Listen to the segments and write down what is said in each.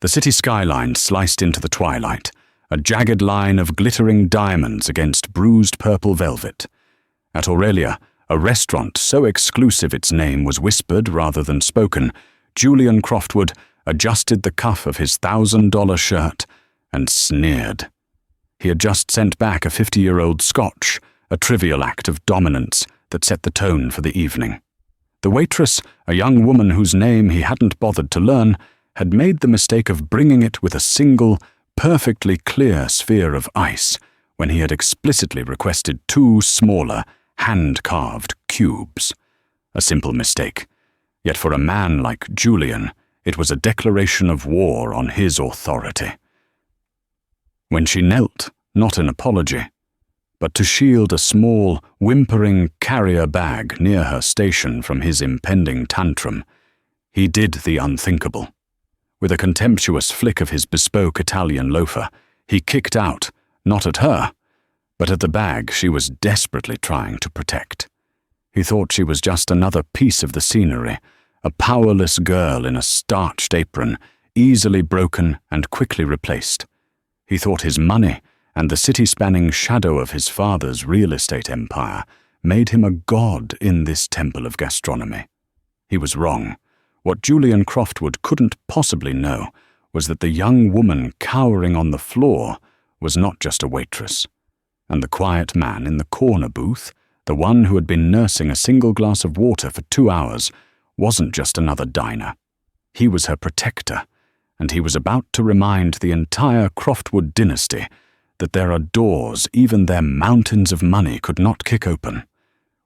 The city skyline sliced into the twilight, a jagged line of glittering diamonds against bruised purple velvet. At Aurelia, a restaurant so exclusive its name was whispered rather than spoken, Julian Croftwood adjusted the cuff of his $1,000 shirt and sneered. He had just sent back a 50-year-old Scotch, a trivial act of dominance that set the tone for the evening. The waitress, a young woman whose name he hadn't bothered to learn, had made the mistake of bringing it with a single, perfectly clear sphere of ice when he had explicitly requested 2 smaller, hand-carved cubes. A simple mistake. Yet for a man like Julian, it was a declaration of war on his authority. When she knelt, not in apology, but to shield a small, whimpering carrier bag near her station from his impending tantrum, he did the unthinkable. With a contemptuous flick of his bespoke Italian loafer, he kicked out, not at her, but at the bag she was desperately trying to protect. He thought she was just another piece of the scenery, a powerless girl in a starched apron, easily broken and quickly replaced. He thought his money and the city-spanning shadow of his father's real estate empire made him a god in this temple of gastronomy. He was wrong. What Julian Croftwood couldn't possibly know was that the young woman cowering on the floor was not just a waitress, and the quiet man in the corner booth, the one who had been nursing a single glass of water for 2 hours, wasn't just another diner. He was her protector, and he was about to remind the entire Croftwood dynasty that there are doors even their mountains of money could not kick open.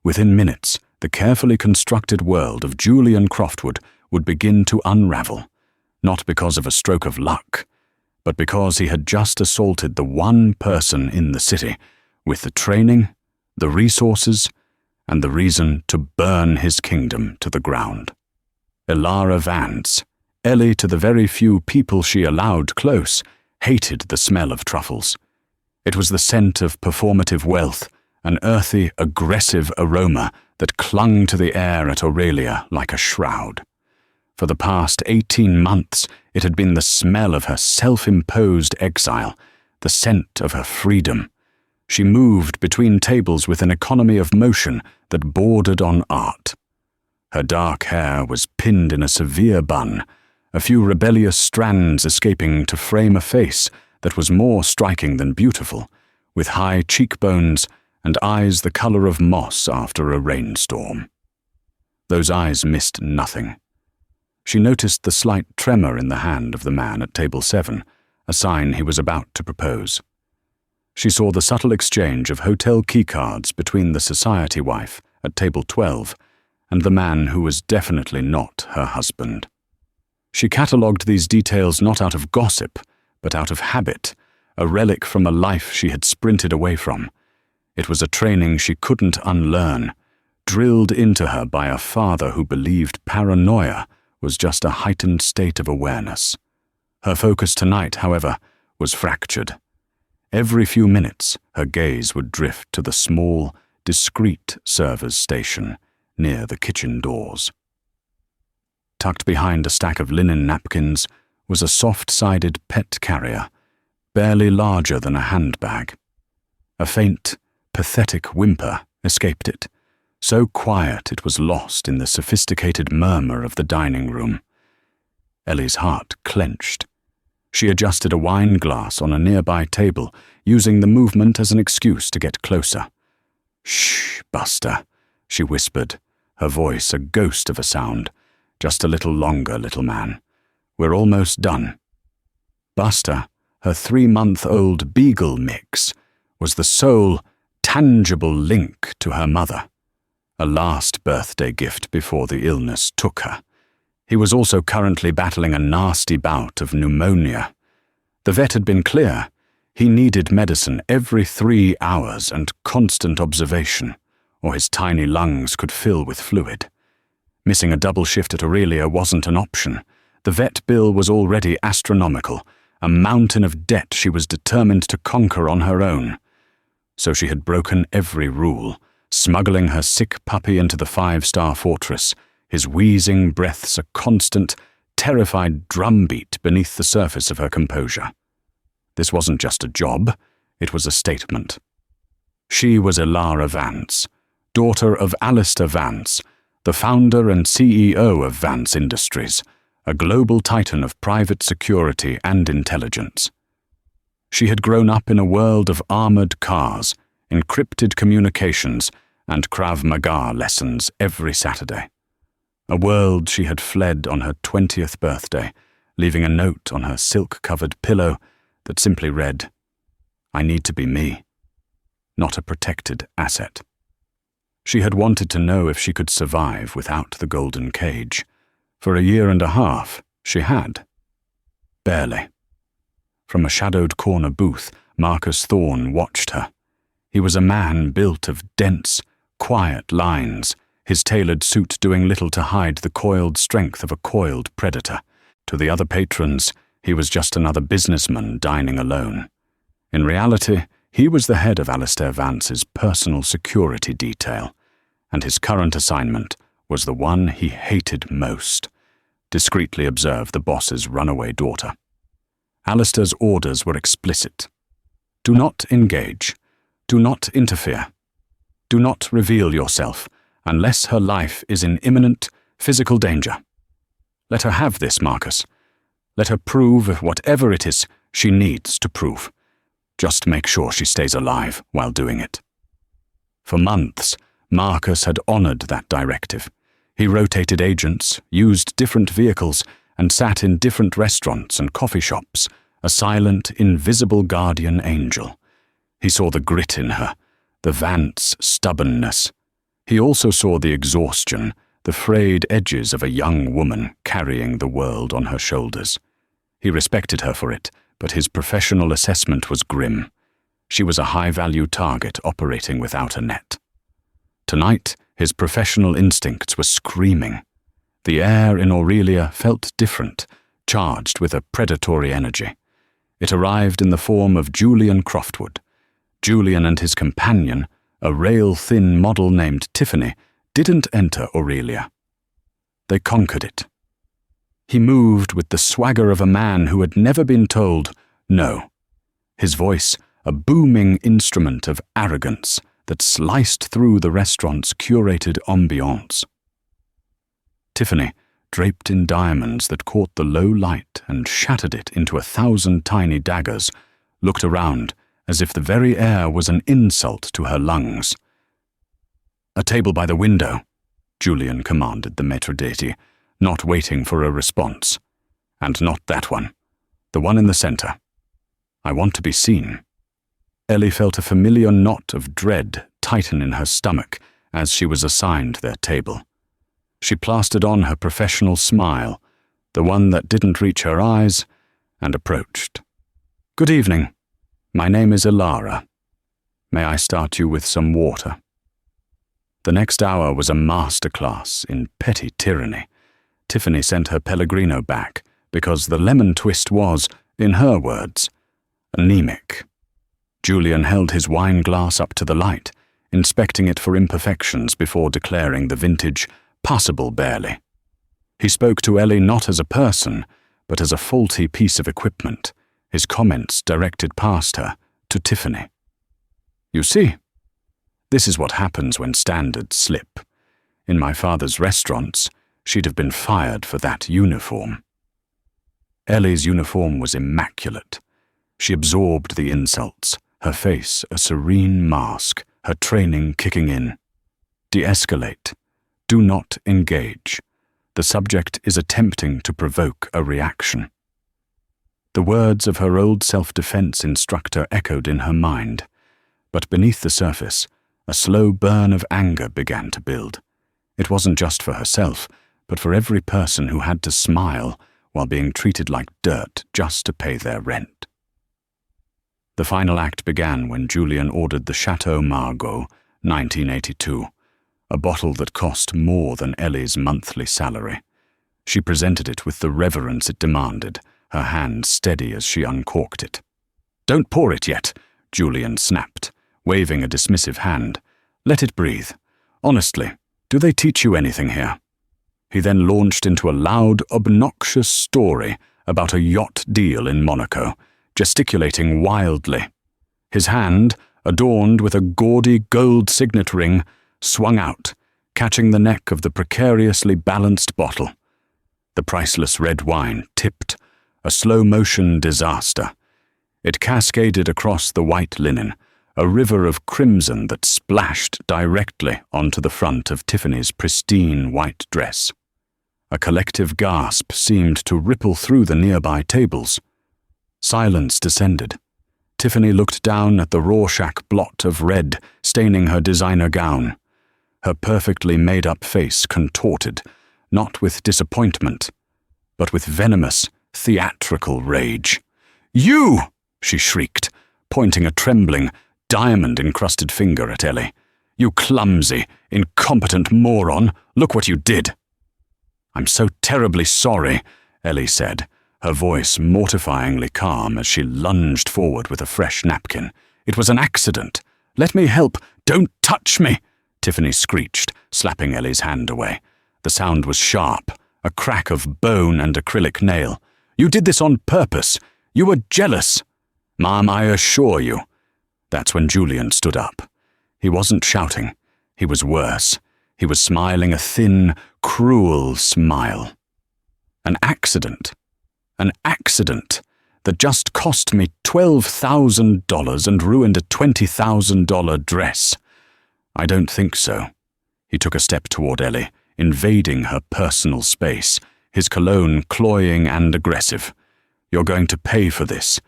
Within minutes, the carefully constructed world of Julian Croftwood would begin to unravel, not because of a stroke of luck, but because he had just assaulted the one person in the city with the training, the resources, and the reason to burn his kingdom to the ground. Elara Vance, Ellie to the very few people she allowed close, hated the smell of truffles. It was the scent of performative wealth, an earthy, aggressive aroma that clung to the air at Aurelia like a shroud. For the past 18 months, it had been the smell of her self-imposed exile, the scent of her freedom. She moved between tables with an economy of motion that bordered on art. Her dark hair was pinned in a severe bun, a few rebellious strands escaping to frame a face that was more striking than beautiful, with high cheekbones and eyes the color of moss after a rainstorm. Those eyes missed nothing. She noticed the slight tremor in the hand of the man at table 7, a sign he was about to propose. She saw the subtle exchange of hotel keycards between the society wife at table 12 and the man who was definitely not her husband. She catalogued these details not out of gossip, but out of habit, a relic from a life she had sprinted away from. It was a training she couldn't unlearn, drilled into her by a father who believed paranoia was just a heightened state of awareness. Her focus tonight, however, was fractured. Every few minutes, her gaze would drift to the small, discreet server's station near the kitchen doors. Tucked behind a stack of linen napkins was a soft-sided pet carrier, barely larger than a handbag. A faint, pathetic whimper escaped it, so quiet it was lost in the sophisticated murmur of the dining room. Ellie's heart clenched. She adjusted a wine glass on a nearby table, using the movement as an excuse to get closer. "Shh, Buster," she whispered, her voice a ghost of a sound. "Just a little longer, little man. We're almost done." Buster, her 3-month-old beagle mix, was the sole, tangible link to her mother, a last birthday gift before the illness took her. He was also currently battling a nasty bout of pneumonia. The vet had been clear. He needed medicine every 3 hours and constant observation, or his tiny lungs could fill with fluid. Missing a double shift at Aurelia wasn't an option. The vet bill was already astronomical, a mountain of debt she was determined to conquer on her own. So she had broken every rule, smuggling her sick puppy into the 5-star fortress, his wheezing breaths a constant, terrified drumbeat beneath the surface of her composure. This wasn't just a job, it was a statement. She was Ilara Vance, daughter of Alistair Vance, the founder and CEO of Vance Industries, a global titan of private security and intelligence. She had grown up in a world of armored cars, encrypted communications, and Krav Maga lessons every Saturday. A world she had fled on her 20th birthday, leaving a note on her silk-covered pillow that simply read, "I need to be me, not a protected asset." She had wanted to know if she could survive without the golden cage. For a year and a half, she had. Barely. From a shadowed corner booth, Marcus Thorne watched her. He was a man built of dense, quiet lines, his tailored suit doing little to hide the coiled strength of a coiled predator. To the other patrons, he was just another businessman dining alone. In reality, he was the head of Alistair Vance's personal security detail, and his current assignment was the one he hated most: discreetly observe the boss's runaway daughter. Alistair's orders were explicit. Do not engage. Do not interfere. Do not reveal yourself unless her life is in imminent physical danger. Let her have this, Marcus. Let her prove whatever it is she needs to prove. Just make sure she stays alive while doing it. For months, Marcus had honored that directive. He rotated agents, used different vehicles, and sat in different restaurants and coffee shops, a silent, invisible guardian angel. He saw the grit in her, the Vance stubbornness. He also saw the exhaustion, the frayed edges of a young woman carrying the world on her shoulders. He respected her for it, but his professional assessment was grim. She was a high-value target operating without a net. Tonight, his professional instincts were screaming. The air in Aurelia felt different, charged with a predatory energy. It arrived in the form of Julian Croftwood. Julian and his companion, a rail-thin model named Tiffany, didn't enter Aurelia. They conquered it. He moved with the swagger of a man who had never been told no. His voice, a booming instrument of arrogance that sliced through the restaurant's curated ambiance. Tiffany, draped in diamonds that caught the low light and shattered it into 1,000 tiny daggers, looked around as if the very air was an insult to her lungs. "A table by the window," Julian commanded the maître d'hôtel, not waiting for a response. "And not that one. The one in the center. I want to be seen." Ellie felt a familiar knot of dread tighten in her stomach as she was assigned their table. She plastered on her professional smile, the one that didn't reach her eyes, and approached. "Good evening. My name is Ilara. May I start you with some water?" The next hour was a masterclass in petty tyranny. Tiffany sent her Pellegrino back because the lemon twist was, in her words, anemic. Julian held his wine glass up to the light, inspecting it for imperfections before declaring the vintage passable barely. He spoke to Ellie not as a person, but as a faulty piece of equipment, his comments directed past her to Tiffany. "You see, this is what happens when standards slip. In my father's restaurants, she'd have been fired for that uniform." Ellie's uniform was immaculate. She absorbed the insults, her face a serene mask, her training kicking in. De-escalate. Do not engage. The subject is attempting to provoke a reaction. The words of her old self-defense instructor echoed in her mind, but beneath the surface, a slow burn of anger began to build. It wasn't just for herself, but for every person who had to smile while being treated like dirt just to pay their rent. The final act began when Julian ordered the Chateau Margaux, 1982, a bottle that cost more than Ellie's monthly salary. She presented it with the reverence it demanded, her hand steady as she uncorked it. "Don't pour it yet," Julian snapped, waving a dismissive hand. "Let it breathe. Honestly, do they teach you anything here?" He then launched into a loud, obnoxious story about a yacht deal in Monaco, gesticulating wildly. His hand, adorned with a gaudy gold signet ring, swung out, catching the neck of the precariously balanced bottle. The priceless red wine tipped, a slow-motion disaster. It cascaded across the white linen, a river of crimson that splashed directly onto the front of Tiffany's pristine white dress. A collective gasp seemed to ripple through the nearby tables. Silence descended. Tiffany looked down at the Rorschach blot of red staining her designer gown. Her perfectly made-up face contorted, not with disappointment, but with venomous, theatrical rage. "You!" she shrieked, pointing a trembling, diamond-encrusted finger at Ellie. "You clumsy, incompetent moron! Look what you did!" "I'm so terribly sorry," Ellie said, her voice mortifyingly calm as she lunged forward with a fresh napkin. "It was an accident. Let me help. Don't touch me!" Tiffany screeched, slapping Ellie's hand away. The sound was sharp, a crack of bone and acrylic nail. "You did this on purpose. You were jealous." "Ma'am, I assure you." That's when Julian stood up. He wasn't shouting. He was worse. He was smiling a thin, cruel smile. An accident. An accident that just cost me $12,000 and ruined a $20,000 dress. I don't think so. He took a step toward Ellie, invading her personal space, his cologne cloying and aggressive. "You're going to pay for this.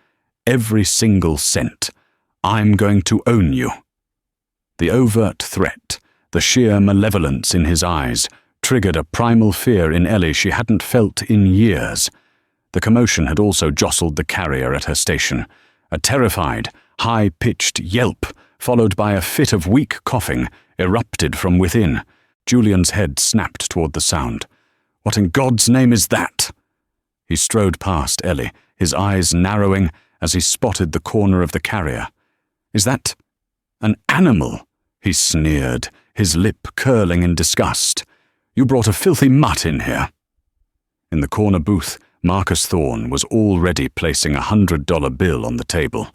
Every single cent. I'm going to own you." The overt threat, the sheer malevolence in his eyes, triggered a primal fear in Ellie she hadn't felt in years. The commotion had also jostled the carrier at her station. A terrified, high-pitched yelp, followed by a fit of weak coughing, erupted from within. Julian's head snapped toward the sound. "What in God's name is that?" He strode past Ellie, his eyes narrowing as he spotted the corner of the carrier. "Is that an animal?" he sneered, his lip curling in disgust. "You brought a filthy mutt in here." In the corner booth, Marcus Thorne was already placing a $100 bill on the table.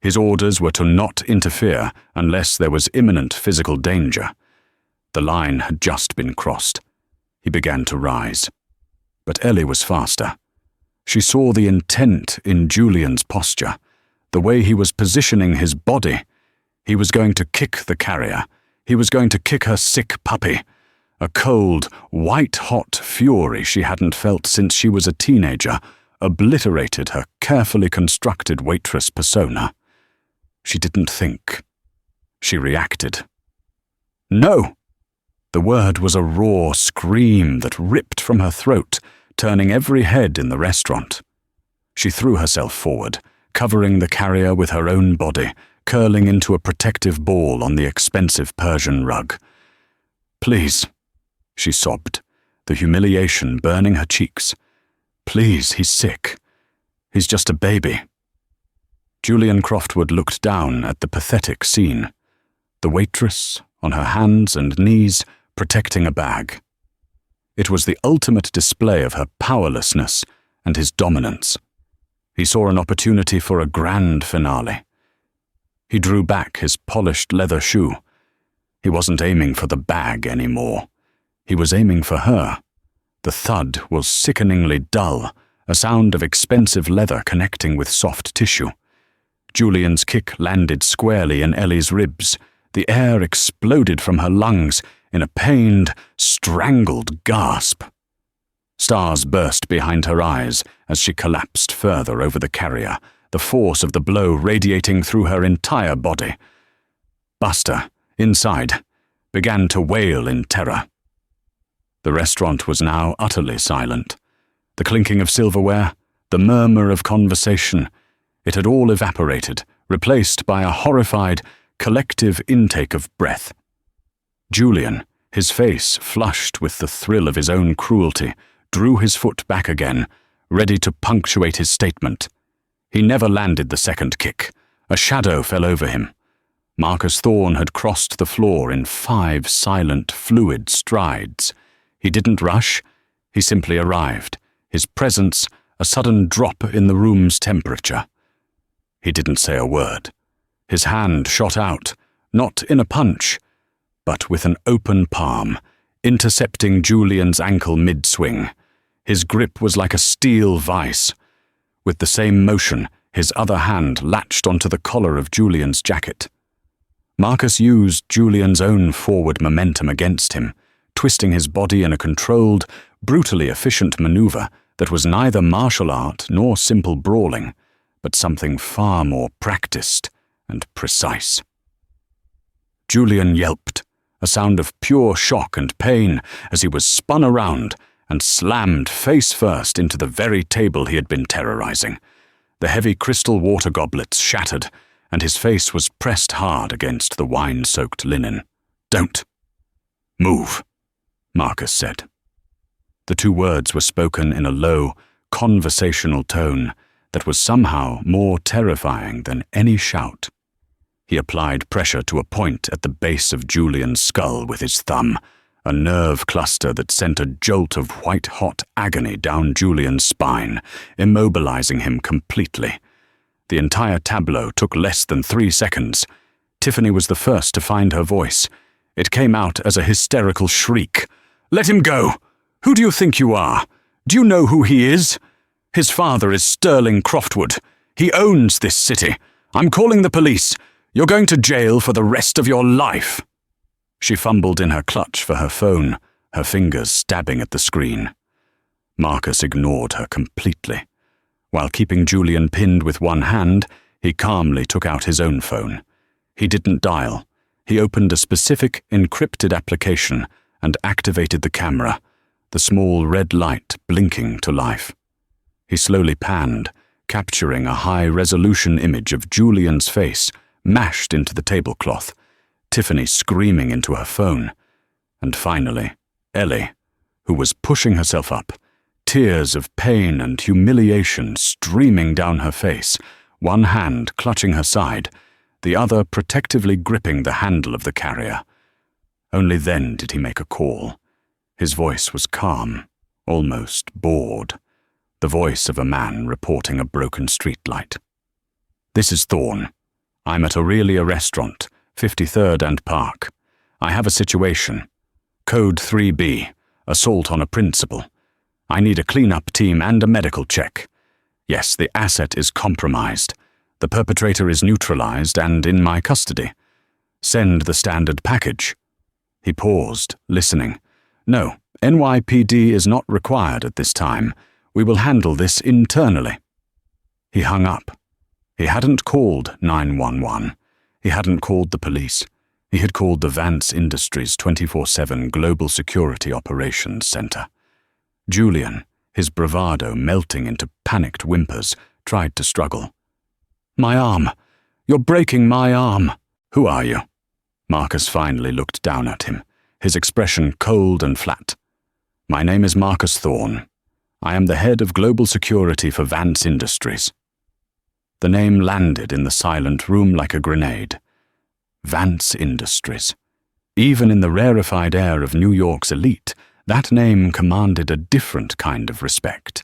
His orders were to not interfere unless there was imminent physical danger. The line had just been crossed. He began to rise. But Ellie was faster. She saw the intent in Julian's posture, the way he was positioning his body. He was going to kick the carrier. He was going to kick her sick puppy. A cold, white-hot fury she hadn't felt since she was a teenager obliterated her carefully constructed waitress persona. She didn't think. She reacted. "No!" The word was a raw scream that ripped from her throat, turning every head in the restaurant. She threw herself forward, covering the carrier with her own body, curling into a protective ball on the expensive Persian rug. "Please," she sobbed, the humiliation burning her cheeks. "Please, he's sick. He's just a baby." Julian Croftwood looked down at the pathetic scene. The waitress, on her hands and knees, protecting a bag. It was the ultimate display of her powerlessness and his dominance. He saw an opportunity for a grand finale. He drew back his polished leather shoe. He wasn't aiming for the bag anymore. He was aiming for her. The thud was sickeningly dull, a sound of expensive leather connecting with soft tissue. Julian's kick landed squarely in Ellie's ribs. The air exploded from her lungs in a pained, strangled gasp. Stars burst behind her eyes as she collapsed further over the carrier, the force of the blow radiating through her entire body. Buster, inside, began to wail in terror. The restaurant was now utterly silent. The clinking of silverware, the murmur of conversation, it had all evaporated, replaced by a horrified, collective intake of breath. Julian, his face flushed with the thrill of his own cruelty, drew his foot back again, ready to punctuate his statement. He never landed the second kick. A shadow fell over him. Marcus Thorne had crossed the floor in 5 silent, fluid strides. He didn't rush. He simply arrived, his presence a sudden drop in the room's temperature. He didn't say a word. His hand shot out, not in a punch, but with an open palm, intercepting Julian's ankle mid-swing. His grip was like a steel vice. With the same motion, his other hand latched onto the collar of Julian's jacket. Marcus used Julian's own forward momentum against him, twisting his body in a controlled, brutally efficient maneuver that was neither martial art nor simple brawling, but something far more practiced and precise. Julian yelped, a sound of pure shock and pain as he was spun around and slammed face first into the very table he had been terrorizing. The heavy crystal water goblets shattered, and his face was pressed hard against the wine-soaked linen. "Don't move," Marcus said. The two words were spoken in a low, conversational tone that was somehow more terrifying than any shout. He applied pressure to a point at the base of Julian's skull with his thumb, a nerve cluster that sent a jolt of white-hot agony down Julian's spine, immobilizing him completely. The entire tableau took less than 3 seconds. Tiffany was the first to find her voice. It came out as a hysterical shriek. "Let him go! Who do you think you are? Do you know who he is? His father is Sterling Croftwood. He owns this city. I'm calling the police. You're going to jail for the rest of your life." She fumbled in her clutch for her phone, her fingers stabbing at the screen. Marcus ignored her completely. While keeping Julian pinned with one hand, he calmly took out his own phone. He didn't dial. He opened a specific encrypted application and activated the camera, the small red light blinking to life. He slowly panned, capturing a high-resolution image of Julian's face mashed into the tablecloth, Tiffany screaming into her phone, and finally, Ellie, who was pushing herself up, tears of pain and humiliation streaming down her face, one hand clutching her side, the other protectively gripping the handle of the carrier. Only then did he make a call. His voice was calm, almost bored, the voice of a man reporting a broken streetlight. "This is Thorne. I'm at Aurelia Restaurant, 53rd and Park. I have a situation. Code 3B, assault on a principal. I need a cleanup team and a medical check. Yes, the asset is compromised. The perpetrator is neutralized and in my custody. Send the standard package." He paused, listening. "No, NYPD is not required at this time. We will handle this internally." He hung up. He hadn't called 911. He hadn't called the police. He had called the Vance Industries 24/7 Global Security Operations Center. Julian, his bravado melting into panicked whimpers, tried to struggle. "My arm! You're breaking my arm! Who are you?" Marcus finally looked down at him, his expression cold and flat. "My name is Marcus Thorne. I am the head of global security for Vance Industries." The name landed in the silent room like a grenade. Vance Industries. Even in the rarefied air of New York's elite, that name commanded a different kind of respect.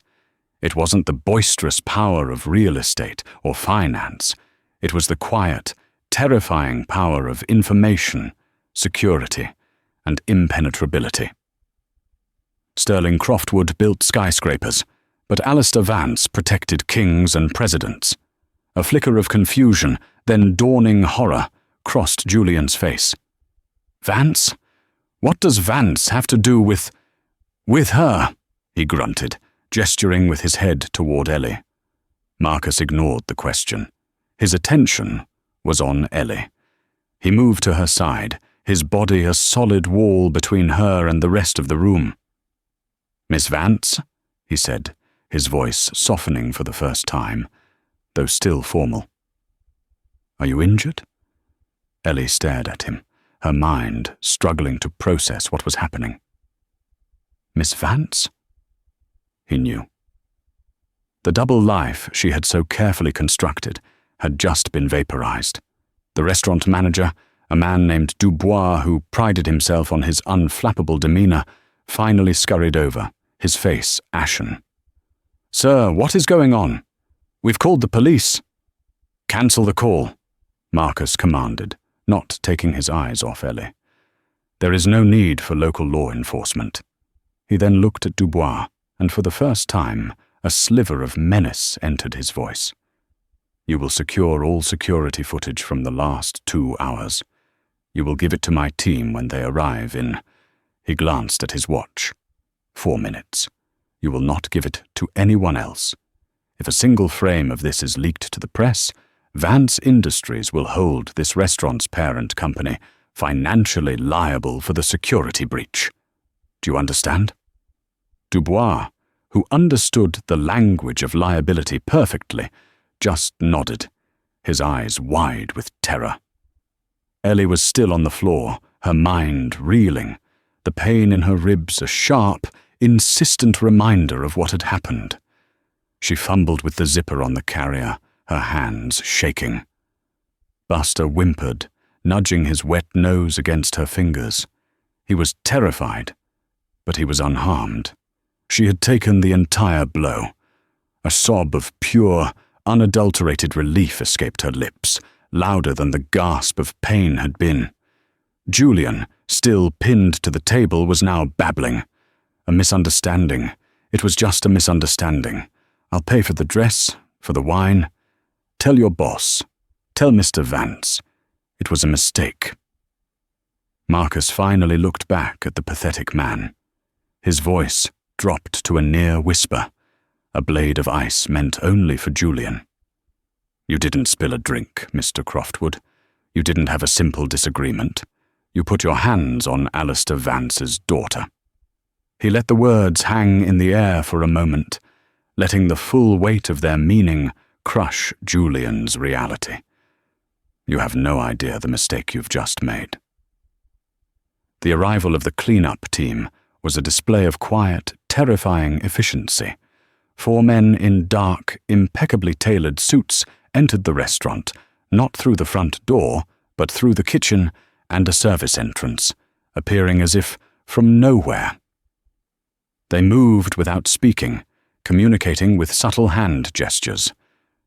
It wasn't the boisterous power of real estate or finance. It was the quiet, terrifying power of information, security, and impenetrability. Sterling Croftwood built skyscrapers, but Alistair Vance protected kings and presidents. A flicker of confusion, then dawning horror, crossed Julian's face. "Vance? What does Vance have to do with her?" he grunted, gesturing with his head toward Ellie. Marcus ignored the question. His attention was on Ellie. He moved to her side, his body a solid wall between her and the rest of the room. "Miss Vance?" he said, his voice softening for the first time, though still formal. "Are you injured?" Ellie stared at him, her mind struggling to process what was happening. "Miss Vance?" He knew. The double life she had so carefully constructed had just been vaporized. The restaurant manager, a man named Dubois who prided himself on his unflappable demeanor, finally scurried over, his face ashen. "Sir, what is going on? We've called the police." "Cancel the call," Marcus commanded, not taking his eyes off Ellie. "There is no need for local law enforcement." He then looked at Dubois, and for the first time, a sliver of menace entered his voice. "You will secure all security footage from the last 2 hours. You will give it to my team when they arrive in—" He glanced at his watch. 4 minutes. You will not give it to anyone else. If a single frame of this is leaked to the press, Vance Industries will hold this restaurant's parent company financially liable for the security breach. Do you understand? Dubois, who understood the language of liability perfectly, just nodded, his eyes wide with terror. Ellie was still on the floor, her mind reeling, the pain in her ribs a sharp, insistent reminder of what had happened. She fumbled with the zipper on the carrier, her hands shaking. Buster whimpered, nudging his wet nose against her fingers. He was terrified, but he was unharmed. She had taken the entire blow. A sob of pure, unadulterated relief escaped her lips, louder than the gasp of pain had been. Julian, still pinned to the table, was now babbling. "A misunderstanding. It was just a misunderstanding. I'll pay for the dress, for the wine. Tell your boss. Tell Mr. Vance. It was a mistake." Marcus finally looked back at the pathetic man. His voice dropped to a near whisper, a blade of ice meant only for Julian. "You didn't spill a drink, Mr. Croftwood. You didn't have a simple disagreement. You put your hands on Alistair Vance's daughter." He let the words hang in the air for a moment, letting the full weight of their meaning crush Julian's reality. "You have no idea the mistake you've just made." The arrival of the cleanup team was a display of quiet, terrifying efficiency. 4 men in dark, impeccably tailored suits entered the restaurant, not through the front door, but through the kitchen and a service entrance, appearing as if from nowhere. They moved without speaking, communicating with subtle hand gestures.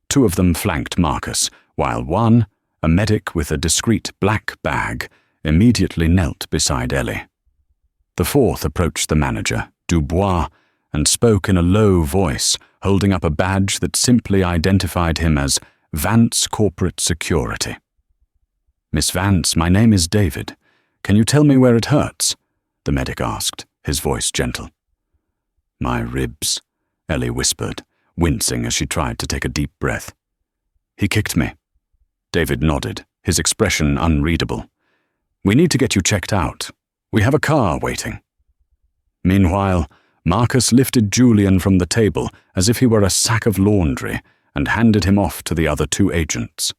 2 of them flanked Marcus, while one, a medic with a discreet black bag, immediately knelt beside Ellie. The 4th approached the manager, Dubois, and spoke in a low voice, holding up a badge that simply identified him as Vance Corporate Security. "Miss Vance, my name is David. Can you tell me where it hurts?" the medic asked, his voice gentle. "My ribs," Ellie whispered, wincing as she tried to take a deep breath. "He kicked me." David nodded, his expression unreadable. "We need to get you checked out. We have a car waiting." Meanwhile, Marcus lifted Julian from the table as if he were a sack of laundry and handed him off to the other 2 agents.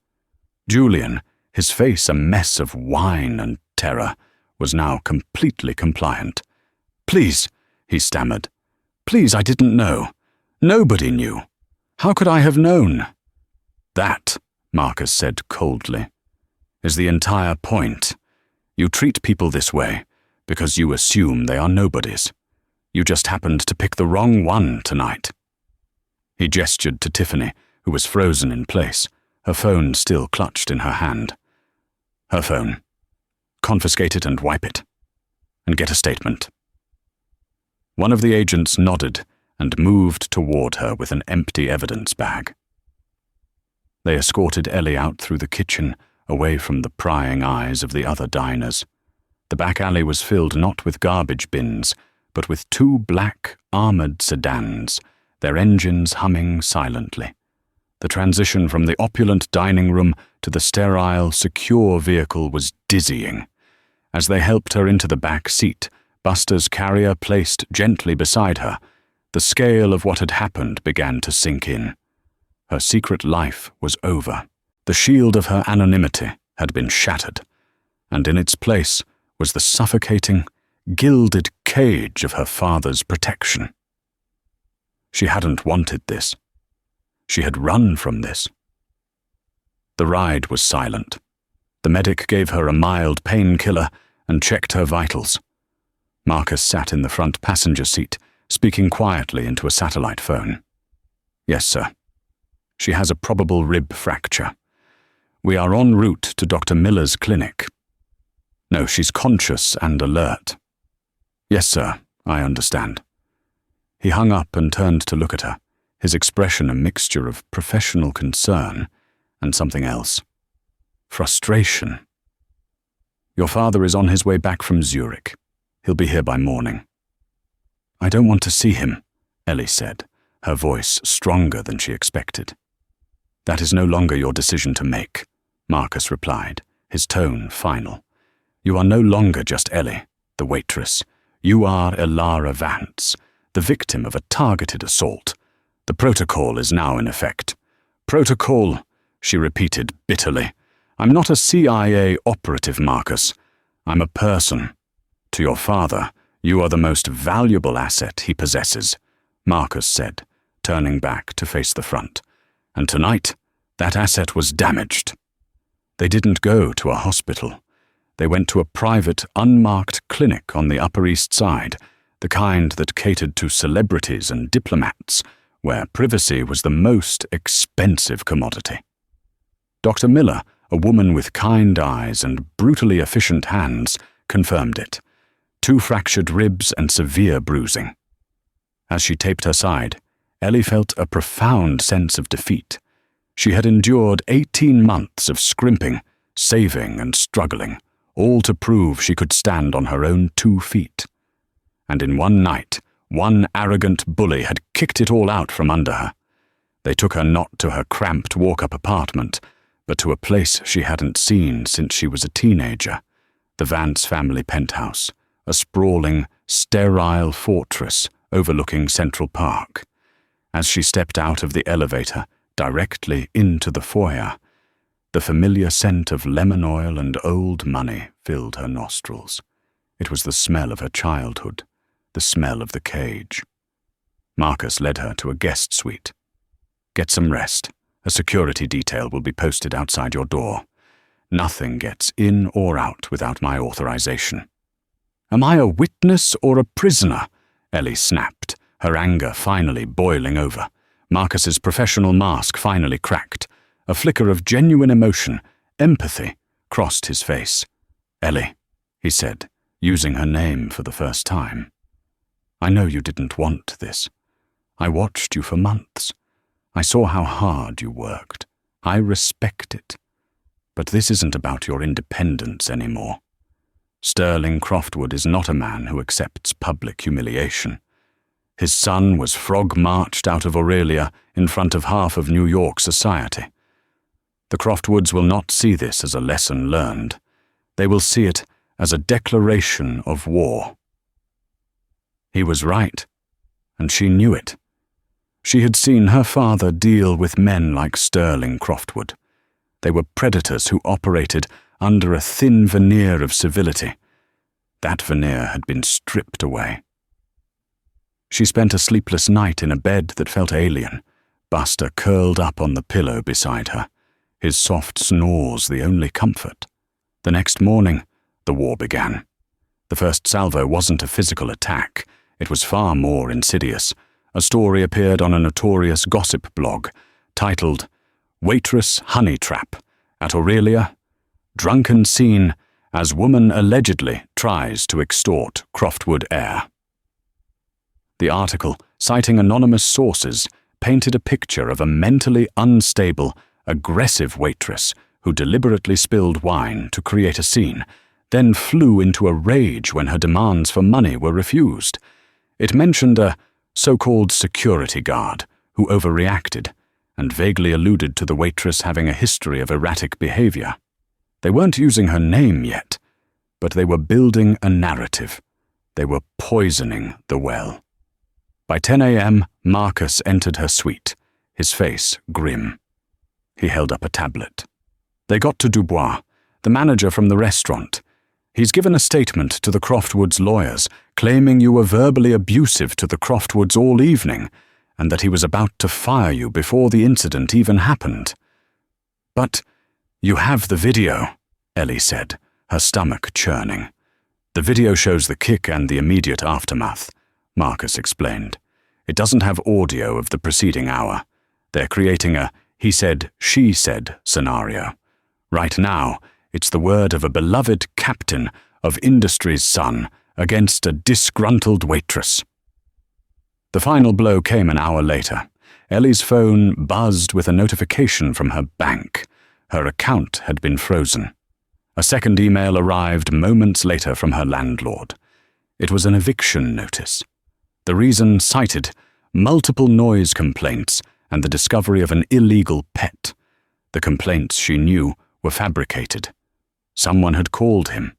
Julian, his face a mess of wine and terror, was now completely compliant. "Please," he stammered. "Please, I didn't know. Nobody knew. How could I have known?" "That," Marcus said coldly, "is the entire point. You treat people this way because you assume they are nobodies. You just happened to pick the wrong one tonight." He gestured to Tiffany, who was frozen in place, her phone still clutched in her hand. "Her phone. Confiscate it and wipe it. And get a statement." One of the agents nodded and moved toward her with an empty evidence bag. They escorted Ellie out through the kitchen, away from the prying eyes of the other diners. The back alley was filled not with garbage bins, but with 2 black, armored sedans, their engines humming silently. The transition from the opulent dining room to the sterile, secure vehicle was dizzying. As they helped her into the back seat, Buster's carrier placed gently beside her, the scale of what had happened began to sink in. Her secret life was over. The shield of her anonymity had been shattered, and in its place was the suffocating, gilded cage of her father's protection. She hadn't wanted this. She had run from this. The ride was silent. The medic gave her a mild painkiller and checked her vitals. Marcus sat in the front passenger seat, speaking quietly into a satellite phone. "Yes, sir. She has a probable rib fracture. We are en route to Dr. Miller's clinic." "No, she's conscious and alert." "Yes, sir, I understand." He hung up and turned to look at her, his expression a mixture of professional concern and something else. Frustration. "Your father is on his way back from Zurich. He'll be here by morning." "I don't want to see him," Ellie said, her voice stronger than she expected. "That is no longer your decision to make," Marcus replied, his tone final. "You are no longer just Ellie, the waitress. You are Elara Vance, the victim of a targeted assault. The protocol is now in effect." "Protocol," she repeated bitterly. "I'm not a CIA operative, Marcus. I'm a person. To your father, you are the most valuable asset he possesses," Marcus said, turning back to face the front. "And tonight, that asset was damaged." They didn't go to a hospital. They went to a private, unmarked clinic on the Upper East Side, the kind that catered to celebrities and diplomats, where privacy was the most expensive commodity. Dr. Miller, a woman with kind eyes and brutally efficient hands, confirmed it. 2 fractured ribs and severe bruising. As she taped her side, Ellie felt a profound sense of defeat. She had endured 18 months of scrimping, saving and struggling, all to prove she could stand on her own 2 feet. And in one night, one arrogant bully had kicked it all out from under her. They took her not to her cramped walk-up apartment, but to a place she hadn't seen since she was a teenager, the Vance family penthouse, a sprawling, sterile fortress overlooking Central Park. As she stepped out of the elevator, directly into the foyer, the familiar scent of lemon oil and old money filled her nostrils. It was the smell of her childhood, the smell of the cage. Marcus led her to a guest suite. "Get some rest. A security detail will be posted outside your door. Nothing gets in or out without my authorization." "Am I a witness or a prisoner?" Ellie snapped, her anger finally boiling over. Marcus's professional mask finally cracked. A flicker of genuine emotion, empathy, crossed his face. "Ellie," he said, using her name for the first time. "I know you didn't want this. I watched you for months. I saw how hard you worked. I respect it. But this isn't about your independence anymore. Sterling Croftwood is not a man who accepts public humiliation. His son was frog-marched out of Aurelia in front of half of New York society. The Croftwoods will not see this as a lesson learned. They will see it as a declaration of war." He was right, and she knew it. She had seen her father deal with men like Sterling Croftwood. They were predators who operated under a thin veneer of civility. That veneer had been stripped away. She spent a sleepless night in a bed that felt alien, Buster curled up on the pillow beside her, his soft snores the only comfort. The next morning, the war began. The first salvo wasn't a physical attack. It was far more insidious. A story appeared on a notorious gossip blog, titled, "Waitress Honey Trap. At Aurelia, drunken scene as woman allegedly tries to extort Croftwood heir." The article, citing anonymous sources, painted a picture of a mentally unstable, aggressive waitress who deliberately spilled wine to create a scene, then flew into a rage when her demands for money were refused. It mentioned a so-called security guard who overreacted and vaguely alluded to the waitress having a history of erratic behavior. They weren't using her name yet, but they were building a narrative. They were poisoning the well. By 10 a.m., Marcus entered her suite, his face grim. He held up a tablet. They got to Dubois, the manager from the restaurant. He's given a statement to the Croftwoods' lawyers, claiming you were verbally abusive to the Croftwoods all evening, and that he was about to fire you before the incident even happened. "But you have the video," Ellie said, her stomach churning. "The video shows the kick and the immediate aftermath." Marcus explained. "It doesn't have audio of the preceding hour. They're creating a he said, she said scenario. Right now, it's the word of a beloved captain of industry's son against a disgruntled waitress." The final blow came an hour later. Ellie's phone buzzed with a notification from her bank. Her account had been frozen. A second email arrived moments later from her landlord. It was an eviction notice. The reason cited: multiple noise complaints and the discovery of an illegal pet. The complaints, she knew, were fabricated. Someone had called him.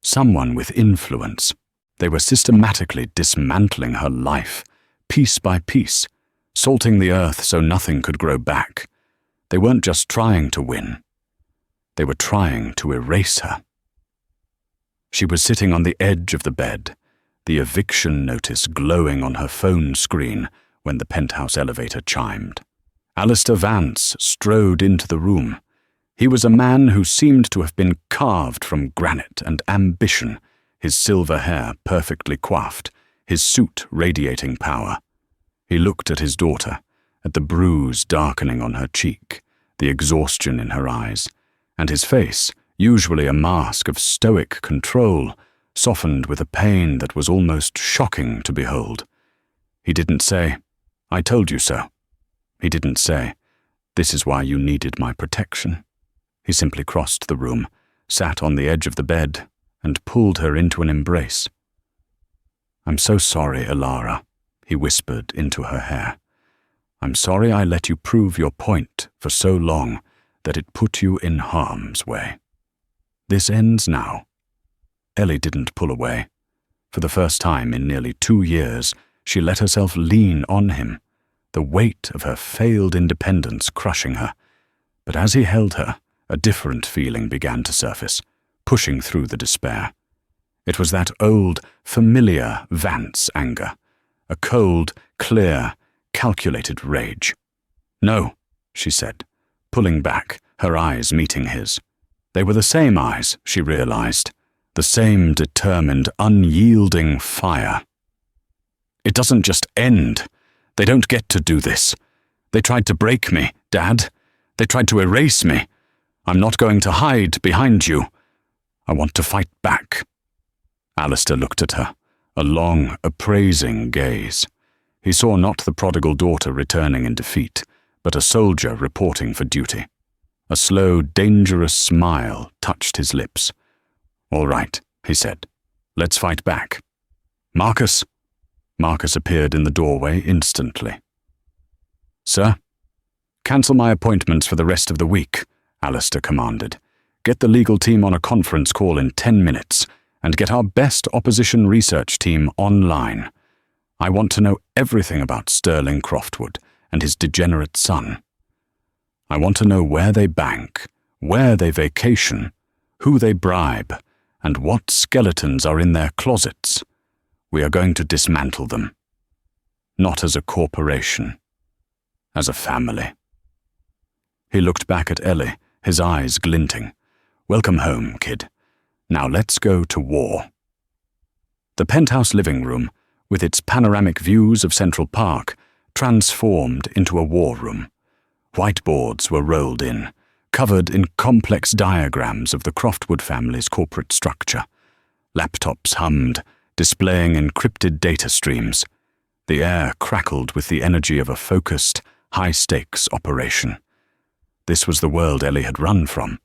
Someone with influence. They were systematically dismantling her life, piece by piece, salting the earth so nothing could grow back. They weren't just trying to win. They were trying to erase her. She was sitting on the edge of the bed, the eviction notice glowing on her phone screen when the penthouse elevator chimed. Alistair Vance strode into the room. He was a man who seemed to have been carved from granite and ambition, his silver hair perfectly coiffed, his suit radiating power. He looked at his daughter, at the bruise darkening on her cheek, the exhaustion in her eyes, and his face, usually a mask of stoic control, softened with a pain that was almost shocking to behold. He didn't say, "I told you so." He didn't say, "This is why you needed my protection." He simply crossed the room, sat on the edge of the bed, and pulled her into an embrace. "I'm so sorry, Alara," he whispered into her hair. "I'm sorry I let you prove your point for so long that it put you in harm's way. This ends now." Ellie didn't pull away. For the first time in nearly 2 years, she let herself lean on him, the weight of her failed independence crushing her. But as he held her, a different feeling began to surface, pushing through the despair. It was that old, familiar Vance anger, a cold, clear, calculated rage. "No," she said, pulling back, her eyes meeting his. They were the same eyes, she realized, the same determined, unyielding fire. "It doesn't just end. They don't get to do this. They tried to break me, Dad. They tried to erase me. I'm not going to hide behind you. I want to fight back." Alistair looked at her, a long, appraising gaze. He saw not the prodigal daughter returning in defeat, but a soldier reporting for duty. A slow, dangerous smile touched his lips. "All right," he said. "Let's fight back." "Marcus?" Marcus appeared in the doorway instantly. "Sir?" "Cancel my appointments for the rest of the week," Alistair commanded. "Get the legal team on a conference call in 10 minutes, and get our best opposition research team online. I want to know everything about Sterling Croftwood and his degenerate son. I want to know where they bank, where they vacation, who they bribe, and what skeletons are in their closets. We are going to dismantle them. Not as a corporation, as a family." He looked back at Ellie, his eyes glinting. "Welcome home, kid. Now let's go to war." The penthouse living room, with its panoramic views of Central Park, transformed into a war room. Whiteboards were rolled in, covered in complex diagrams of the Croftwood family's corporate structure. Laptops hummed, displaying encrypted data streams. The air crackled with the energy of a focused, high-stakes operation. This was the world Ellie had run from.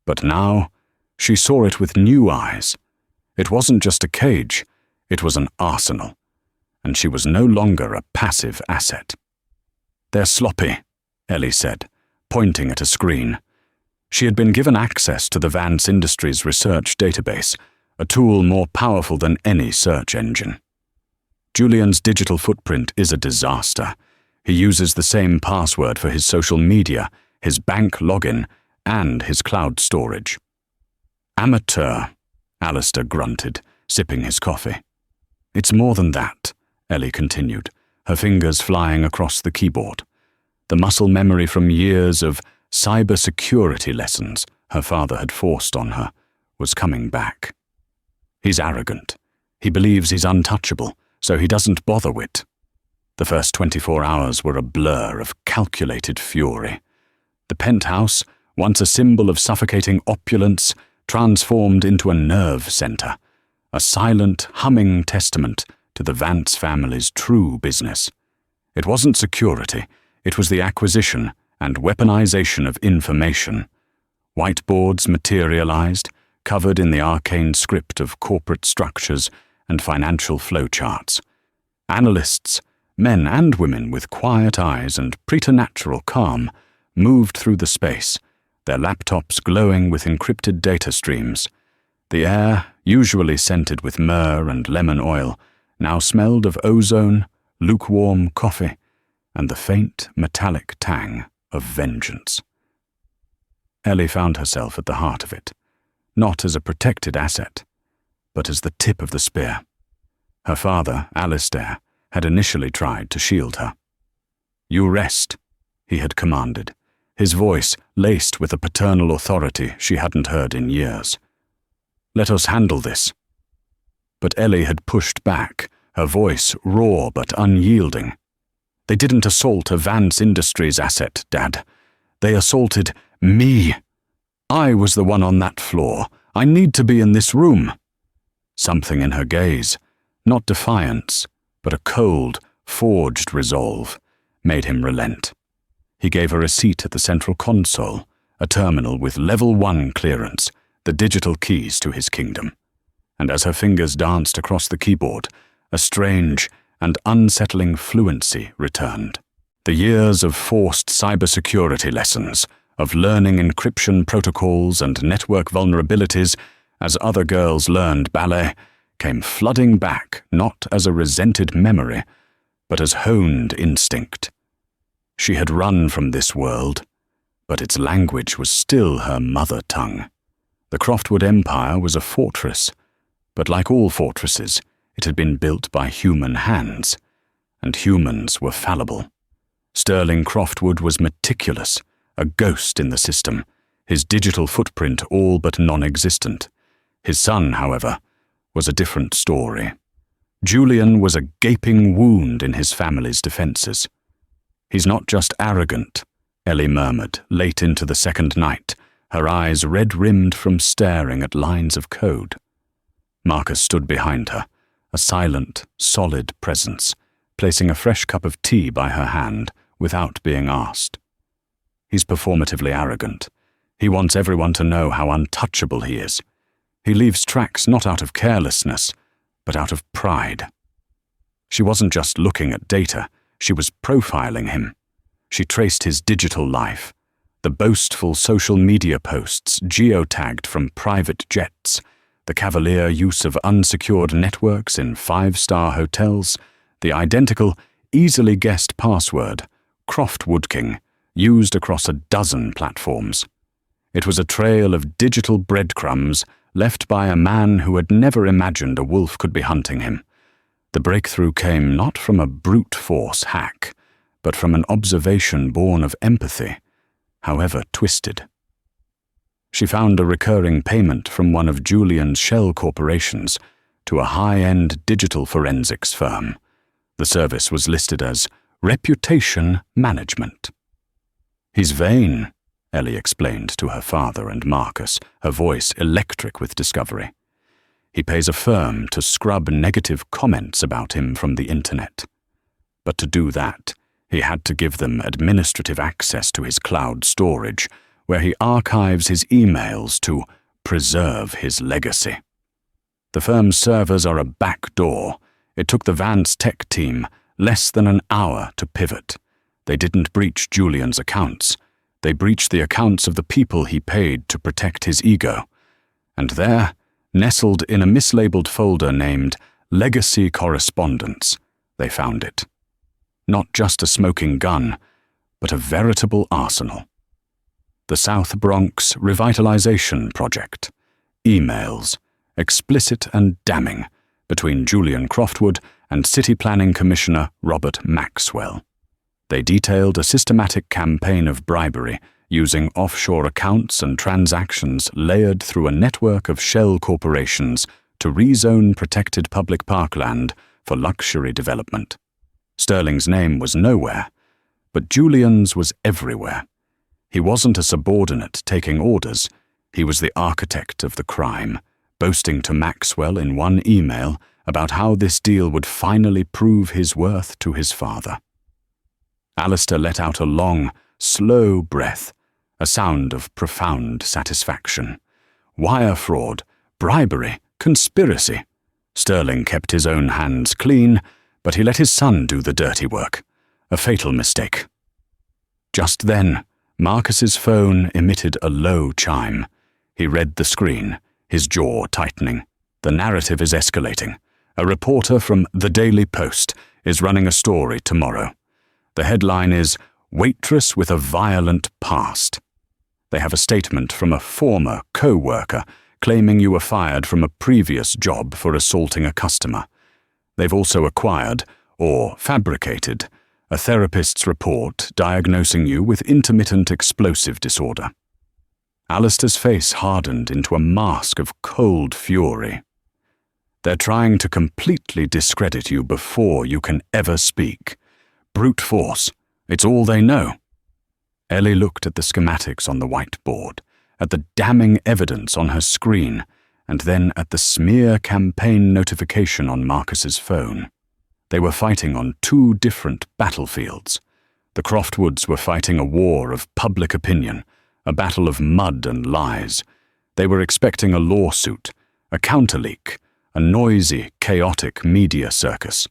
But now, she saw it with new eyes. It wasn't just a cage, it was an arsenal. And she was no longer a passive asset. "They're sloppy," Ellie said, pointing at a screen. She had been given access to the Vance Industries research database, a tool more powerful than any search engine. "Julian's digital footprint is a disaster. He uses the same password for his social media, his bank login, and his cloud storage." "Amateur," Alistair grunted, sipping his coffee. "It's more than that," Ellie continued, her fingers flying across the keyboard. The muscle memory from years of cybersecurity lessons her father had forced on her was coming back. "He's arrogant. He believes he's untouchable, so he doesn't bother with. The first 24 hours were a blur of calculated fury. The penthouse, once a symbol of suffocating opulence, transformed into a nerve center, a silent, humming testament to the Vance family's true business. It wasn't security, it was the acquisition and weaponization of information. Whiteboards materialized, covered in the arcane script of corporate structures and financial flowcharts. Analysts, men and women with quiet eyes and preternatural calm, moved through the space, their laptops glowing with encrypted data streams. The air, usually scented with myrrh and lemon oil, now smelled of ozone, lukewarm coffee, and the faint metallic tang of vengeance. Ellie found herself at the heart of it, not as a protected asset, but as the tip of the spear. Her father, Alistair, had initially tried to shield her. "You rest," he had commanded, his voice laced with a paternal authority she hadn't heard in years. "Let us handle this." But Ellie had pushed back, her voice raw but unyielding. "They didn't assault a Vance Industries asset, Dad. They assaulted me. I was the one on that floor. I need to be in this room." Something in her gaze, not defiance, but a cold, forged resolve, made him relent. He gave her a seat at the central console, a terminal with Level 1 clearance, the digital keys to his kingdom. And as her fingers danced across the keyboard, a strange and unsettling fluency returned. The years of forced cybersecurity lessons, of learning encryption protocols and network vulnerabilities as other girls learned ballet, came flooding back not as a resented memory, but as honed instinct. She had run from this world, but its language was still her mother tongue. The Croftwood Empire was a fortress, but like all fortresses, it had been built by human hands, and humans were fallible. Sterling Croftwood was meticulous, a ghost in the system, his digital footprint all but non-existent. His son, however, was a different story. Julian was a gaping wound in his family's defenses. "He's not just arrogant," Ellie murmured, late into the second night, her eyes red-rimmed from staring at lines of code. Marcus stood behind her, a silent, solid presence, placing a fresh cup of tea by her hand without being asked. "He's performatively arrogant. He wants everyone to know how untouchable he is. He leaves tracks not out of carelessness, but out of pride." She wasn't just looking at data, she was profiling him. She traced his digital life, the boastful social media posts geotagged from private jets, the cavalier use of unsecured networks in five-star hotels, the identical, easily guessed password, Croftwoodking, used across a dozen platforms. It was a trail of digital breadcrumbs left by a man who had never imagined a wolf could be hunting him. The breakthrough came not from a brute force hack, but from an observation born of empathy, however twisted. She found a recurring payment from one of Julian's shell corporations to a high-end digital forensics firm. The service was listed as Reputation Management. "He's vain," Ellie explained to her father and Marcus, her voice electric with discovery. "He pays a firm to scrub negative comments about him from the internet. But to do that, he had to give them administrative access to his cloud storage, where he archives his emails to preserve his legacy. The firm's servers are a backdoor. It took the Vance tech team less than an hour to pivot. They didn't breach Julian's accounts. They breached the accounts of the people he paid to protect his ego. And there, nestled in a mislabeled folder named Legacy Correspondence, they found it. Not just a smoking gun, but a veritable arsenal. The South Bronx Revitalization Project. Emails, explicit and damning, between Julian Croftwood and City Planning Commissioner Robert Maxwell. They detailed a systematic campaign of bribery using offshore accounts and transactions layered through a network of shell corporations to rezone protected public parkland for luxury development. Sterling's name was nowhere, but Julian's was everywhere. He wasn't a subordinate taking orders. He was the architect of the crime, boasting to Maxwell in one email about how this deal would finally prove his worth to his father. Alistair let out a long, slow breath, a sound of profound satisfaction. Wire fraud, bribery, conspiracy. Sterling kept his own hands clean, but he let his son do the dirty work. A fatal mistake. Just then, Marcus's phone emitted a low chime. He read the screen, his jaw tightening. The narrative is escalating. A reporter from The Daily Post is running a story tomorrow. The headline is, "Waitress with a Violent Past." They have a statement from a former co-worker claiming you were fired from a previous job for assaulting a customer. They've also acquired, or fabricated, a therapist's report diagnosing you with intermittent explosive disorder. Alistair's face hardened into a mask of cold fury. They're trying to completely discredit you before you can ever speak. Brute force. It's all they know. Ellie looked at the schematics on the whiteboard, at the damning evidence on her screen, and then at the smear campaign notification on Marcus's phone. They were fighting on two different battlefields. The Croftwoods were fighting a war of public opinion, a battle of mud and lies. They were expecting a lawsuit, a counterleak, a noisy, chaotic media circus.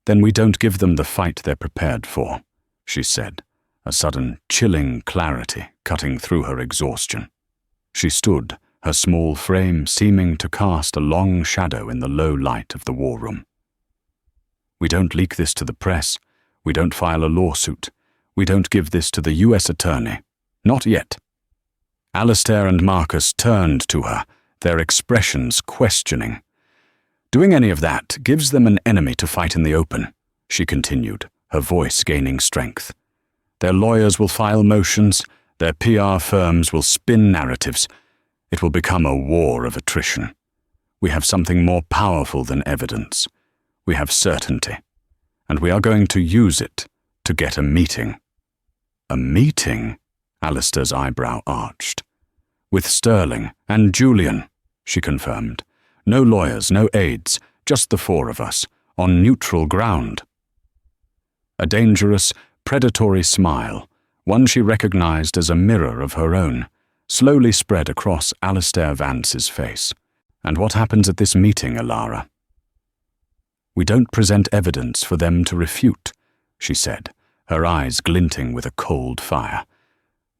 Then we don't give them the fight they're prepared for, she said, a sudden chilling clarity cutting through her exhaustion. She stood, her small frame seeming to cast a long shadow in the low light of the war room. We don't leak this to the press. We don't file a lawsuit. We don't give this to the U.S. attorney. Not yet. Alistair and Marcus turned to her, their expressions questioning. Doing any of that gives them an enemy to fight in the open, she continued, her voice gaining strength. Their lawyers will file motions, their PR firms will spin narratives. It will become a war of attrition. We have something more powerful than evidence. We have certainty, and we are going to use it to get a meeting. A meeting? Alistair's eyebrow arched. With Sterling and Julian, she confirmed. No lawyers, no aides, just the four of us, on neutral ground. A dangerous, predatory smile, one she recognized as a mirror of her own, slowly spread across Alistair Vance's face. And what happens at this meeting, Alara? We don't present evidence for them to refute, she said, her eyes glinting with a cold fire.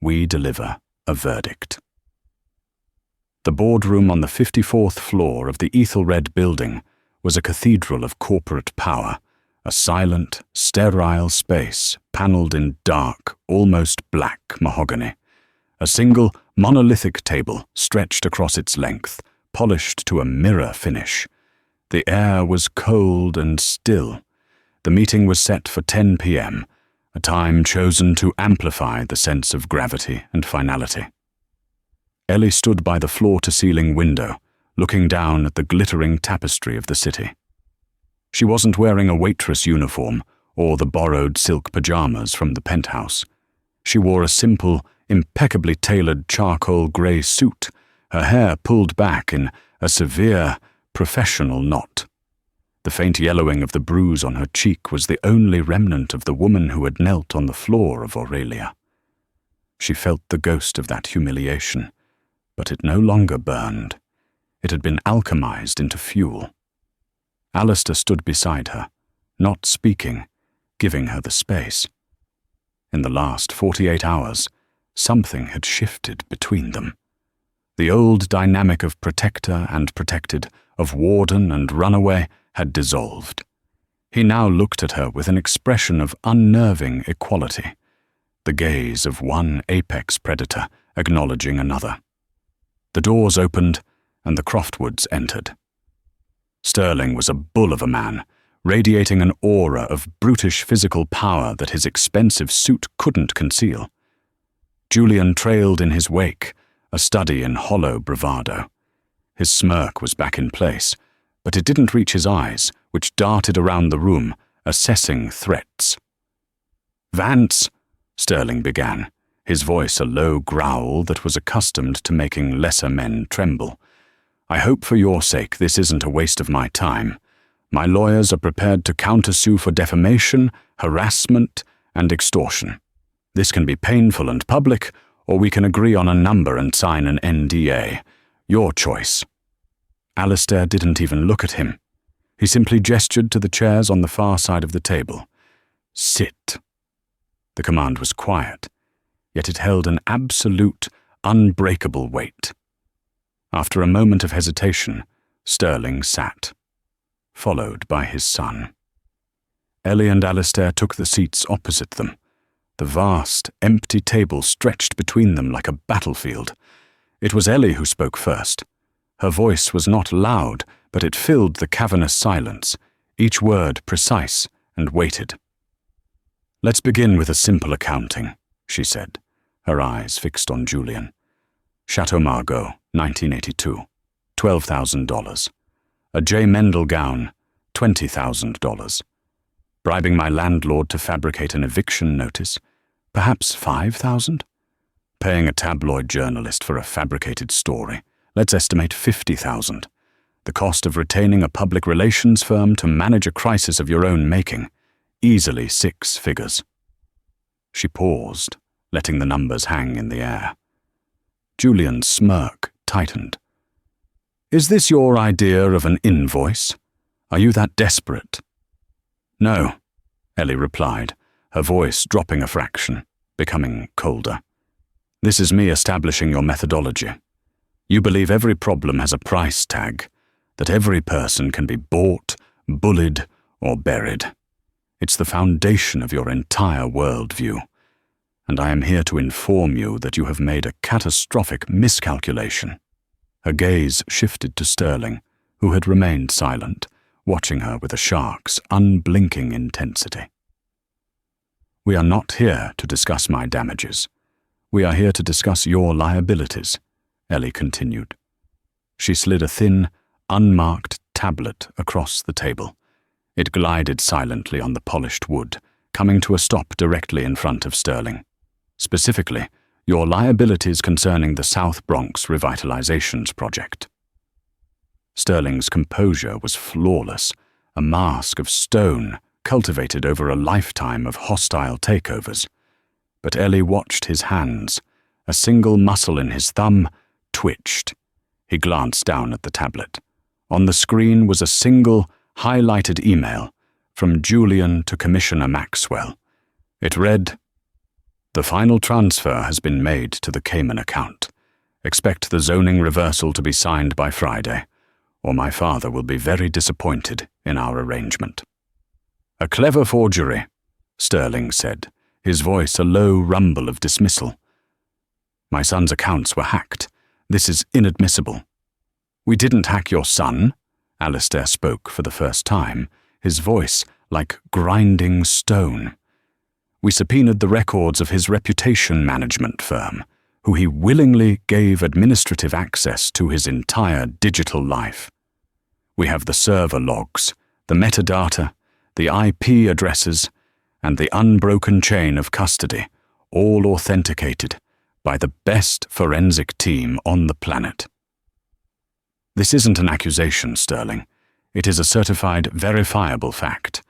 We deliver a verdict. The boardroom on the 54th floor of the Ethelred building was a cathedral of corporate power, a silent, sterile space panelled in dark, almost black mahogany. A single, monolithic table stretched across its length, polished to a mirror finish. The air was cold and still. The meeting was set for 10 p.m., a time chosen to amplify the sense of gravity and finality. Ellie stood by the floor-to-ceiling window, looking down at the glittering tapestry of the city. She wasn't wearing a waitress uniform or the borrowed silk pajamas from the penthouse. She wore a simple, impeccably tailored charcoal grey suit, her hair pulled back in a severe, professional knot. The faint yellowing of the bruise on her cheek was the only remnant of the woman who had knelt on the floor of Aurelia. She felt the ghost of that humiliation, but it no longer burned. It had been alchemized into fuel. Alistair stood beside her, not speaking, giving her the space. In the last 48 hours, something had shifted between them. The old dynamic of protector and protected, of warden and runaway, had dissolved. He now looked at her with an expression of unnerving equality, the gaze of one apex predator acknowledging another. The doors opened, and the Croftwoods entered. Sterling was a bull of a man, radiating an aura of brutish physical power that his expensive suit couldn't conceal. Julian trailed in his wake, a study in hollow bravado. His smirk was back in place, but it didn't reach his eyes, which darted around the room, assessing threats. "Vance," Sterling began, his voice a low growl that was accustomed to making lesser men tremble. "I hope for your sake this isn't a waste of my time. My lawyers are prepared to countersue for defamation, harassment, and extortion. This can be painful and public, or we can agree on a number and sign an NDA. Your choice." Alistair didn't even look at him. He simply gestured to the chairs on the far side of the table. "Sit." The command was quiet, yet it held an absolute, unbreakable weight. After a moment of hesitation, Sterling sat, followed by his son. Ellie and Alistair took the seats opposite them. The vast, empty table stretched between them like a battlefield. It was Ellie who spoke first. Her voice was not loud, but it filled the cavernous silence, each word precise and weighted. "Let's begin with a simple accounting," she said, her eyes fixed on Julian. "Chateau Margaux, 1982, $12,000. A J. Mendel gown, $20,000. Bribing my landlord to fabricate an eviction notice, perhaps $5,000? Paying a tabloid journalist for a fabricated story, let's estimate $50,000. The cost of retaining a public relations firm to manage a crisis of your own making, easily 6 figures. She paused, letting the numbers hang in the air. Julian's smirk tightened. "Is this your idea of an invoice? Are you that desperate?" "No," Ellie replied, her voice dropping a fraction, becoming colder. "This is me establishing your methodology. You believe every problem has a price tag, that every person can be bought, bullied, or buried. It's the foundation of your entire worldview. And I am here to inform you that you have made a catastrophic miscalculation." Her gaze shifted to Sterling, who had remained silent, watching her with a shark's unblinking intensity. "We are not here to discuss my damages. We are here to discuss your liabilities," Ellie continued. She slid a thin, unmarked tablet across the table. It glided silently on the polished wood, coming to a stop directly in front of Sterling. "Specifically, your liabilities concerning the South Bronx Revitalizations Project." Sterling's composure was flawless, a mask of stone cultivated over a lifetime of hostile takeovers. But Ellie watched his hands. A single muscle in his thumb twitched. He glanced down at the tablet. On the screen was a single, highlighted email from Julian to Commissioner Maxwell. It read, "The final transfer has been made to the Cayman account. Expect the zoning reversal to be signed by Friday, or my father will be very disappointed in our arrangement." "A clever forgery," Sterling said, his voice a low rumble of dismissal. "My son's accounts were hacked. This is inadmissible." "We didn't hack your son," Alistair spoke for the first time, his voice like grinding stone. "We subpoenaed the records of his reputation management firm, who he willingly gave administrative access to his entire digital life. We have the server logs, the metadata, the IP addresses, and the unbroken chain of custody, all authenticated by the best forensic team on the planet." "This isn't an accusation, Sterling. It is a certified, verifiable fact.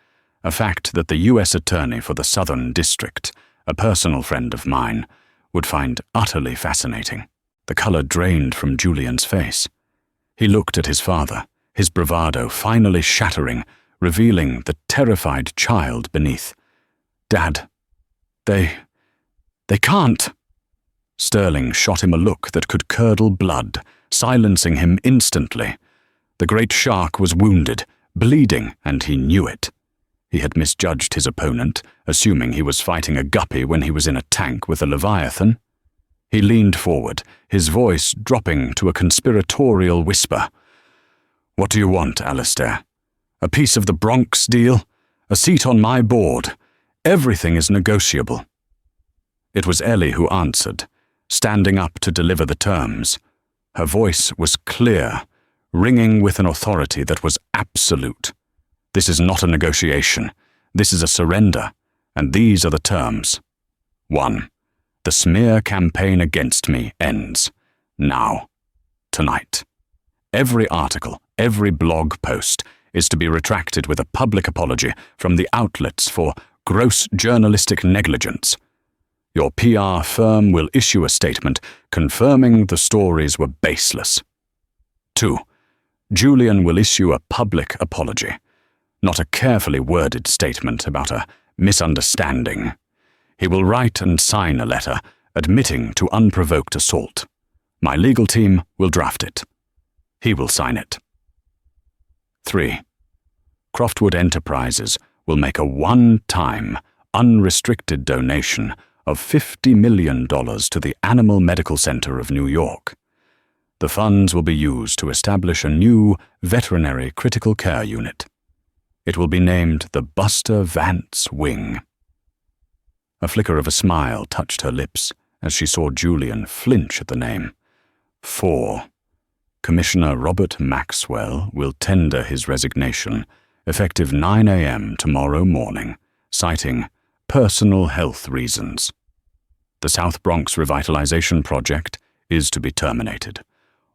A fact that the U.S. Attorney for the Southern District, a personal friend of mine, would find utterly fascinating." The color drained from Julian's face. He looked at his father, his bravado finally shattering, revealing the terrified child beneath. "Dad, they can't." Sterling shot him a look that could curdle blood, silencing him instantly. The great shark was wounded, bleeding, and he knew it. He had misjudged his opponent, assuming he was fighting a guppy when he was in a tank with a leviathan. He leaned forward, his voice dropping to a conspiratorial whisper. "What do you want, Alistair? A piece of the Bronx deal? A seat on my board? Everything is negotiable." It was Ellie who answered, standing up to deliver the terms. Her voice was clear, ringing with an authority that was absolute. This is not a negotiation. This is a surrender, and these are the terms. 1. The smear campaign against me ends. Now. Tonight. Every article, every blog post is to be retracted with a public apology from the outlets for gross journalistic negligence. Your PR firm will issue a statement confirming the stories were baseless. 2. Julian will issue a public apology, not a carefully worded statement about a misunderstanding. He will write and sign a letter admitting to unprovoked assault. My legal team will draft it. He will sign it. 3. Croftwood Enterprises will make a one-time, unrestricted donation of $50 million to the Animal Medical Center of New York. The funds will be used to establish a new veterinary critical care unit. It will be named the Buster Vance Wing. A flicker of a smile touched her lips as she saw Julian flinch at the name. 4. Commissioner Robert Maxwell will tender his resignation, effective 9 a.m. tomorrow morning, citing personal health reasons. The South Bronx Revitalization Project is to be terminated.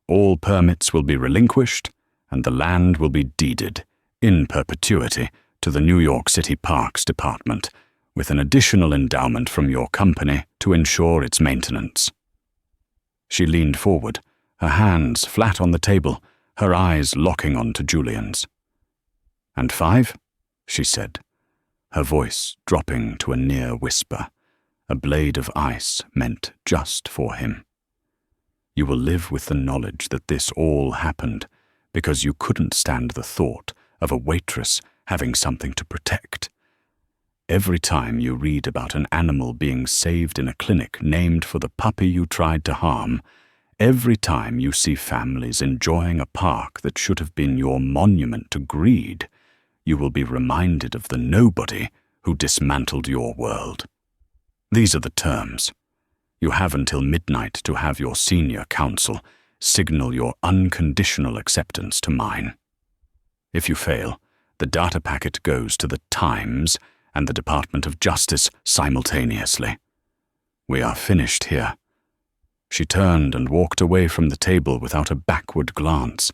All permits will be relinquished, and the land will be deeded, in perpetuity, to the New York City Parks Department, with an additional endowment from your company to ensure its maintenance. She leaned forward, her hands flat on the table, her eyes locking onto Julian's. And 5, she said, her voice dropping to a near whisper, a blade of ice meant just for him. You will live with the knowledge that this all happened because you couldn't stand the thought of a waitress having something to protect. Every time you read about an animal being saved in a clinic named for the puppy you tried to harm, every time you see families enjoying a park that should have been your monument to greed, you will be reminded of the nobody who dismantled your world. These are the terms. You have until midnight to have your senior counsel signal your unconditional acceptance to mine. If you fail, the data packet goes to the Times and the Department of Justice simultaneously. We are finished here. She turned and walked away from the table without a backward glance.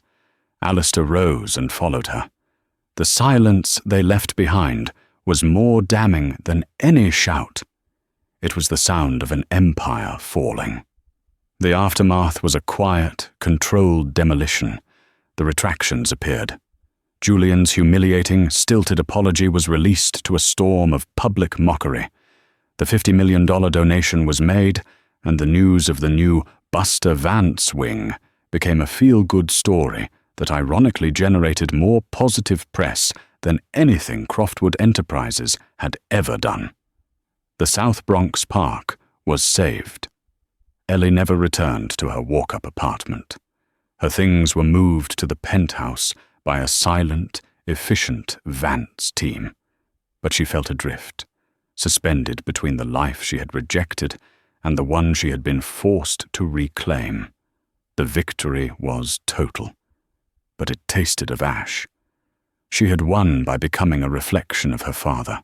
Alistair rose and followed her. The silence they left behind was more damning than any shout. It was the sound of an empire falling. The aftermath was a quiet, controlled demolition. The retractions appeared. Julian's humiliating, stilted apology was released to a storm of public mockery. The $50 million donation was made, and the news of the new Buster Vance Wing became a feel-good story that ironically generated more positive press than anything Croftwood Enterprises had ever done. The South Bronx Park was saved. Ellie never returned to her walk-up apartment. Her things were moved to the penthouse by a silent, efficient Vance team. But she felt adrift, suspended between the life she had rejected and the one she had been forced to reclaim. The victory was total, but it tasted of ash. She had won by becoming a reflection of her father,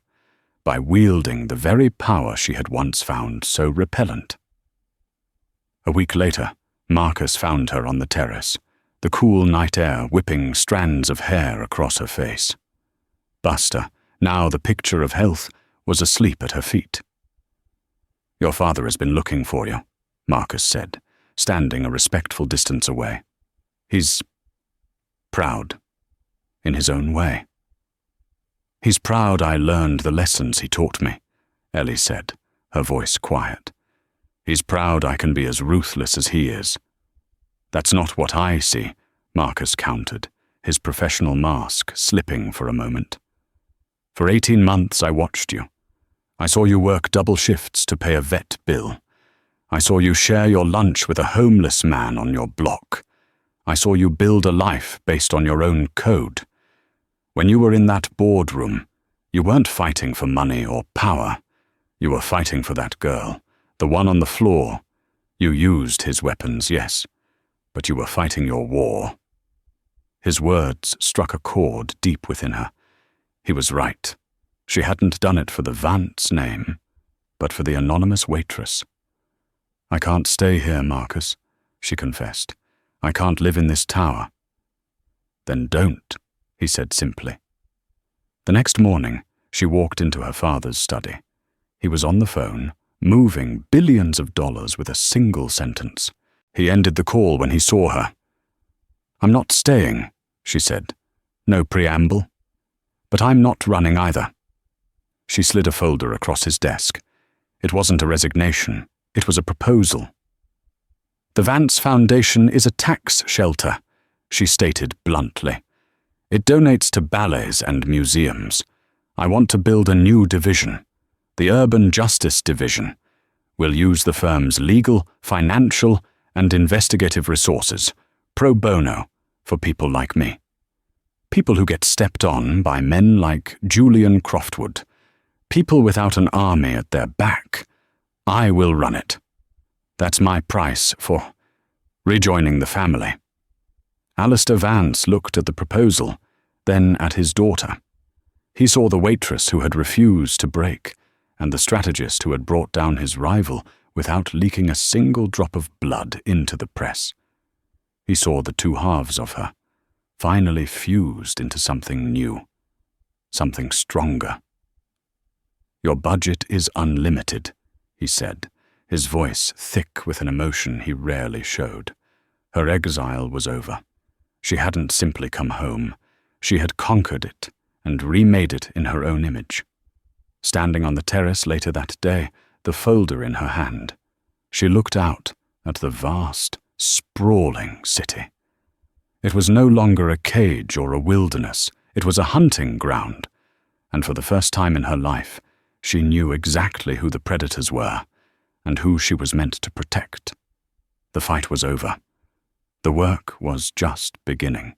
by wielding the very power she had once found so repellent. A week later, Marcus found her on the terrace, the cool night air whipping strands of hair across her face. Buster, now the picture of health, was asleep at her feet. "Your father has been looking for you," Marcus said, standing a respectful distance away. "He's proud, in his own way." "He's proud I learned the lessons he taught me," Ellie said, her voice quiet. "He's proud I can be as ruthless as he is." "That's not what I see," Marcus countered, his professional mask slipping for a moment. "For 18 months I watched you. I saw you work double shifts to pay a vet bill. I saw you share your lunch with a homeless man on your block. I saw you build a life based on your own code. When you were in that boardroom, you weren't fighting for money or power. You were fighting for that girl, the one on the floor. You used his weapons, yes, but you were fighting your war." His words struck a chord deep within her. He was right. She hadn't done it for the Vance name, but for the anonymous waitress. "I can't stay here, Marcus," she confessed. "I can't live in this tower." "Then don't," he said simply. The next morning, she walked into her father's study. He was on the phone, moving billions of dollars with a single sentence. He ended the call when he saw her. "I'm not staying," she said. No preamble. "But I'm not running either." She slid a folder across his desk. It wasn't a resignation. It was a proposal. "The Vance Foundation is a tax shelter," she stated bluntly. "It donates to ballets and museums. I want to build a new division, the Urban Justice Division. We'll use the firm's legal, financial, and investigative resources, pro bono, for people like me. People who get stepped on by men like Julian Croftwood. People without an army at their back. I will run it. That's my price for rejoining the family." Alistair Vance looked at the proposal, then at his daughter. He saw the waitress who had refused to break, and the strategist who had brought down his rival without leaking a single drop of blood into the press. He saw the two halves of her, finally fused into something new, something stronger. "Your budget is unlimited," he said, his voice thick with an emotion he rarely showed. Her exile was over. She hadn't simply come home. She had conquered it and remade it in her own image. Standing on the terrace later that day, the folder in her hand, she looked out at the vast, sprawling city. It was no longer a cage or a wilderness. It was a hunting ground, and for the first time in her life, she knew exactly who the predators were and who she was meant to protect. The fight was over. The work was just beginning.